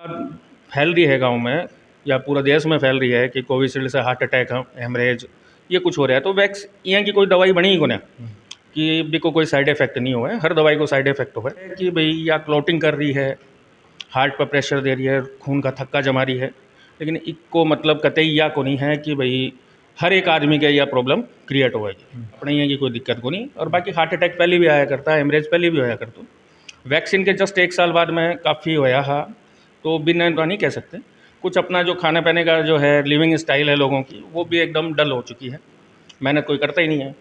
फैल रही है गांव में या पूरा देश में फैल रही है कि कोविशील्ड से हार्ट अटैक हेमरेज ये कुछ हो रहा है। तो वैक्स यहाँ की कोई दवाई बनी ही को ना कि भी कोई साइड इफेक्ट नहीं हुआ है। हर दवाई को साइड इफेक्ट हुआ है कि भाई या क्लॉटिंग कर रही है, हार्ट पर प्रेशर दे रही है, खून का थक्का जमा रही है। लेकिन इसको मतलब कतई या को नहीं है कि भाई हर एक आदमी के यह प्रॉब्लम क्रिएट होएगी। अपने यहाँ की कोई दिक्कत को नहीं। और बाकी हार्ट अटैक पहले भी आया करता है, हेमरेज पहले भी होया करता। वैक्सीन के जस्ट 1 साल बाद में काफ़ी होया हा, तो बिना तो नहीं कह सकते। कुछ अपना जो खाने पीने का जो है लिविंग स्टाइल है लोगों की, वो भी एकदम डल हो चुकी है, मेहनत कोई करता ही नहीं है।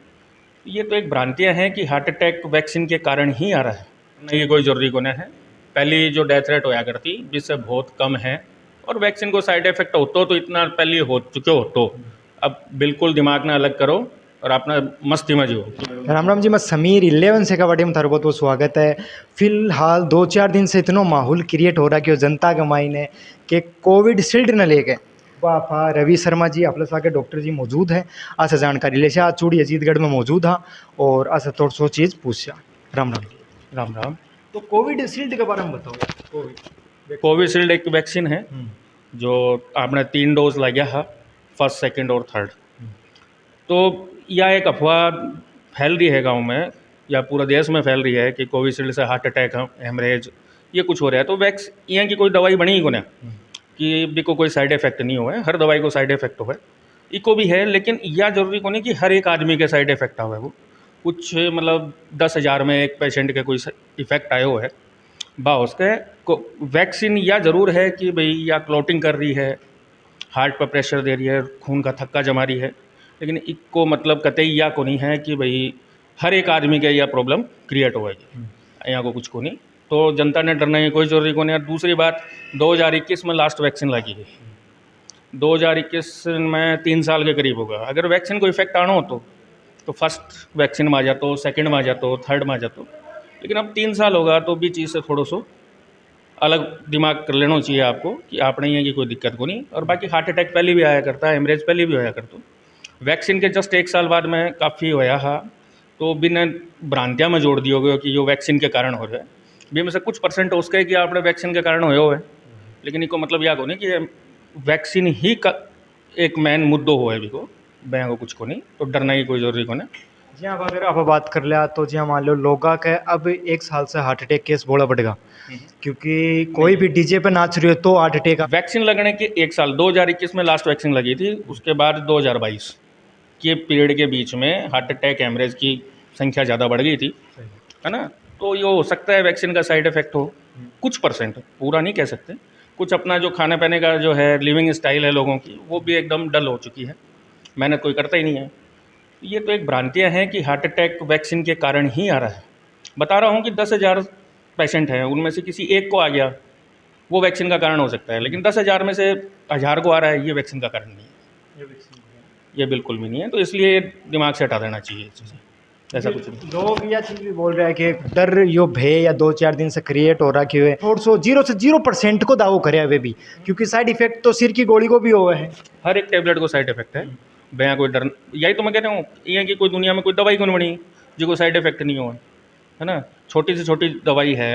ये तो एक भ्रांतियाँ हैं कि हार्ट अटैक वैक्सीन के कारण ही आ रहा है, नहीं ये कोई ज़रूरी को नहीं है। पहली जो डेथ रेट होया करती जिससे बहुत कम है, और वैक्सीन को साइड इफेक्ट होतो तो इतना पहले हो चुके हो। तो अब बिल्कुल दिमाग ना अलग करो और अपना मस्ती में जियो। राम राम जी, मैं समीर 11 से कबड्डी में थारो बहुत बहुत स्वागत है। फिलहाल 2-4 दिन से इतना माहौल क्रिएट हो रहा कि जनता के मायने कि कोविड शील्ड न लेके वाफा रवि शर्मा जी अपने साथ डॉक्टर जी मौजूद है। ऐसा जानकारी ले आज चूड़ी अजीतगढ़ में मौजूद है और ऐसा थोड़ा सो चीज़ पूछा। राम राम राम राम। तो कोविड शील्ड के बारे में बताओ। कोविशील्ड एक वैक्सीन है जो आपने 3 डोज लगा है, फर्स्ट, सेकंड और थर्ड। तो यह एक अफवाह फैल रही है गांव में या पूरा देश में फैल रही है कि कोविशील्ड से हार्ट अटैक हेमरेज ये कुछ हो रहा है। तो वैक्स यहाँ की कोई दवाई बनी ही को ना कि भी कोई साइड इफेक्ट नहीं हुआ है। हर दवाई को साइड इफेक्ट हुआ है, इको भी है। लेकिन यह जरूरी को नहीं कि हर एक आदमी के साइड इफेक्ट हुआ है। वो कुछ मतलब 10,000 में एक पेशेंट के कोई इफेक्ट आए हुए है बा उसके को। वैक्सीन या ज़रूर है कि भाई या क्लॉटिंग कर रही है, हार्ट पर प्रेशर दे रही है, खून का थक्का जमा रही है। लेकिन इसको मतलब कतई या को नहीं है कि भाई हर एक आदमी के यह प्रॉब्लम क्रिएट होएगी, यहाँ को कुछ को नहीं। तो जनता ने डरना की कोई ज़रूरी को नहीं। और दूसरी बात, 2021 में लास्ट वैक्सीन लगी है। 2021 में 3 साल के करीब होगा। अगर वैक्सीन को इफेक्ट आना हो तो फर्स्ट वैक्सीन में आ जाता, सेकंड में आ जाता, थर्ड में आ जाता। लेकिन अब 3 साल होगा तो भी चीज़ से थोड़ा सो अलग दिमाग कर लेना चाहिए आपको कि आपने यहाँ की कोई दिक्कत को नहीं। और बाकी हार्ट अटैक पहले भी आया करता है, हेमरेज पहले भी होया करता। वैक्सीन के जस्ट 1 साल बाद में काफ़ी होया हा, तो बिना भ्रांतियाँ में जोड़ दियो गए कि जो वैक्सीन के कारण हो रहा है। भी में से कुछ परसेंट उसके कि आपने वैक्सीन के कारण होया हुआ है। लेकिन इनको मतलब यह को नहीं कि वैक्सीन ही का एक मेन मुद्दो हो है भी को, बैंक को कुछ को नहीं। तो डरना की कोई ज़रूरी को नहीं। जी हाँ, अगर आप बात कर लिया तो जी हाँ, मान लो लोगा के अब 1 साल से हार्ट अटैक केस बोला बढ़ेगा, क्योंकि कोई भी डीजे पे नाच रही हो तो हार्ट अटैक। वैक्सीन लगने के 1 साल, 2021 में लास्ट वैक्सीन लगी थी, उसके बाद 2022 के पीरियड के बीच में हार्ट अटैक हेमरेज की संख्या ज़्यादा बढ़ गई थी, है ना। तो ये हो सकता है वैक्सीन का साइड इफेक्ट हो, कुछ परसेंट, पूरा नहीं कह सकते। कुछ अपना जो खाने पीने का जो है लिविंग स्टाइल है लोगों की, वो भी एकदम डल हो चुकी है, मेहनत कोई करता ही नहीं है। ये तो एक भ्रांतियाँ हैं कि हार्ट अटैक वैक्सीन के कारण ही आ रहा है। बता रहा हूँ कि 10,000 पेशेंट हैं, उनमें से किसी एक को आ गया, वो वैक्सीन का कारण हो सकता है। लेकिन 10,000 में से 1,000 को आ रहा है, ये वैक्सीन का कारण नहीं है, ये बिल्कुल भी नहीं है। तो इसलिए दिमाग से हटा देना चाहिए इस चीज़ें, ऐसा कुछ नहीं। लोग यह चीज़ भी बोल रहे हैं कि डर यो भय या 2-4 दिन से क्रिएट हो रहा कि वे थोड़ा सो 0% को दावो करे हुए भी, क्योंकि साइड इफेक्ट तो सिर की गोली को भी हुआ है। हर एक टेबलेट को साइड इफेक्ट है, भैया कोई डर, यही तो मैं कह रहा हूँ। ये कि कोई दुनिया में कोई दवाई कौन बनी जो कोई साइड इफेक्ट नहीं हुआ, है ना। छोटी से छोटी दवाई है,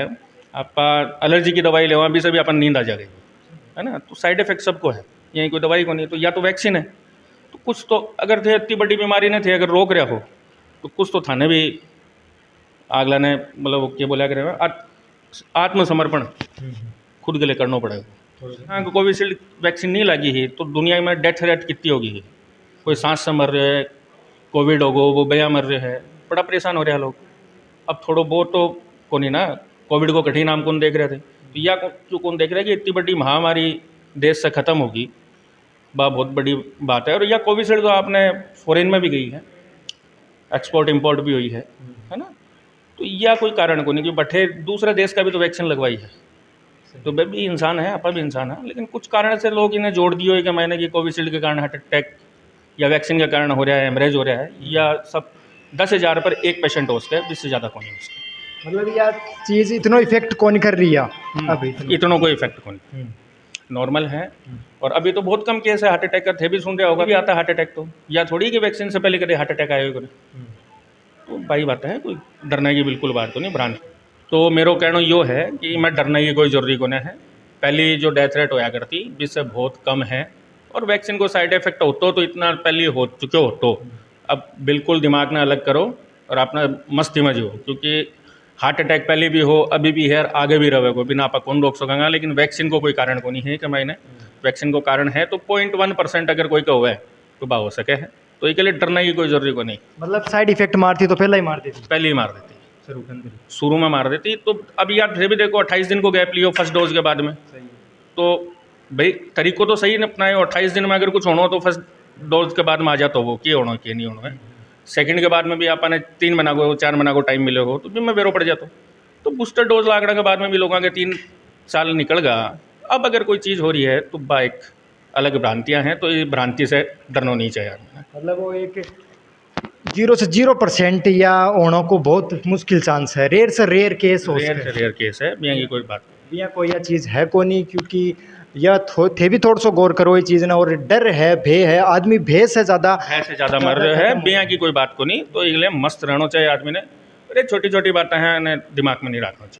आप एलर्जी की दवाई ले अभी से भी अपन नींद आ जाएगी, है ना। तो साइड इफेक्ट सबको है, यही कोई दवाई को नहीं। तो या तो वैक्सीन है, तो कुछ तो अगर थे इतनी बड़ी बीमारी नहीं थे, अगर रोक रहा हो तो कुछ तो थाने भी आगला ने मतलब क्या बोला करे, आत्मसमर्पण खुद के लिए करना पड़ेगा। हाँ, कोविशील्ड वैक्सीन नहीं लगी है तो दुनिया में डेथ रेट कितनी होगी है। कोई सांस से मर रहे है, कोविड हो गो, वो बया मर रहे हैं, बड़ा परेशान हो रहे हैं लोग। अब थोड़ा बहुत तो कौन ही ना कोविड को कठिन नाम कौन देख रहे थे, तो या क्यों कौन देख रहे हैं कि इतनी बड़ी महामारी देश से ख़त्म होगी, बहुत बड़ी बात है। और या कोविशील्ड तो आपने फॉरेन में भी गई है, एक्सपोर्ट इंपोर्ट भी हुई है ना। तो यह कोई कारण को नहीं कि बठे दूसरे देश का भी तो वैक्सीन लगवाई है। तो वे भी इंसान है, अपन भी इंसान है। लेकिन कुछ कारण से लोग इन्हें जोड़ दिए हो कि मैंने कि कोविशील्ड के कारण हार्ट अटैक या वैक्सीन के कारण हो रहा है, हेमरेज हो रहा है, या सब 10,000 पर एक पेशेंट हो उसके, इससे ज़्यादा कौन है उसका। मतलब यह चीज़ इतना इफेक्ट कौन कर रही है अभी, इतना कोई इफेक्ट कौन, नॉर्मल है। और अभी तो बहुत कम केस है हार्ट अटैक का, थे भी सुन रहे होगा भी आता हार्ट अटैक, तो या थोड़ी कि वैक्सीन से पहले कभी हार्ट अटैक आए हुए। तो भाई बात है, कोई डरने की बिल्कुल बात तो नहीं, भ्रांत। तो मेरा कहना यो है कि मैं डरने की कोई ज़रूरी को नहीं है। पहली जो डेथ रेट होया करती जिससे बहुत कम है, और वैक्सीन को साइड इफेक्ट होतो तो इतना पहले हो चुके हो, तो अब बिल्कुल दिमाग ना अलग करो और अपना मस्ती में जियो, क्योंकि हार्ट अटैक पहले भी हो, अभी भी है और आगे भी रहेगा, बिना आप कौन रोक सकेंगे। लेकिन वैक्सीन को कोई कारण को नहीं है कि मैंने वैक्सीन को कारण है तो 0.1% अगर कोई का हुआ है तो बा हो सके है, तो इसके लिए डरने की कोई जरूरी को नहीं। मतलब साइड इफेक्ट मारती तो पहले ही मार देती पहले ही मार देती, शुरू में मार देती। तो अब यार फिर भी देखो 28 दिन को गैप लियो फर्स्ट डोज के बाद में, तो भाई तरीको तो सही न अपनाए, 28 दिन में अगर कुछ होना हो तो फर्स्ट डोज के बाद में आ जाता हो, कि होना कि नहीं होना है। सेकंड के बाद में भी आपने 3 महीना को 4 महीना को टाइम मिले हो तो भी मैं बेरो पड़ जाता हूँ। तो बूस्टर डोज लागने के बाद में भी लोगों के 3 साल निकल गया। अब अगर कोई चीज़ हो रही है तो बा एक अलग भ्रांतियाँ हैं, तो ये भ्रांति से डरना नहीं चाहिए। मतलब वो एक 0 से 0% या होने को बहुत मुश्किल चांस है, रेयर से रेयर केस हो रेयर से रेयर केस है, यहाँ की कोई बात या कोई यह चीज़ है को नहीं, क्योंकि यह थे भी थोड़ा सा गौर करो ये चीज़ ना, और डर है भय है, आदमी भय से ज़्यादा मर रहे हैं, बिया की कोई बात को नहीं। तो इसलिए मस्त रहना चाहिए आदमी ने, अरे छोटी छोटी बातें हैं दिमाग में नहीं रखना चाहिए।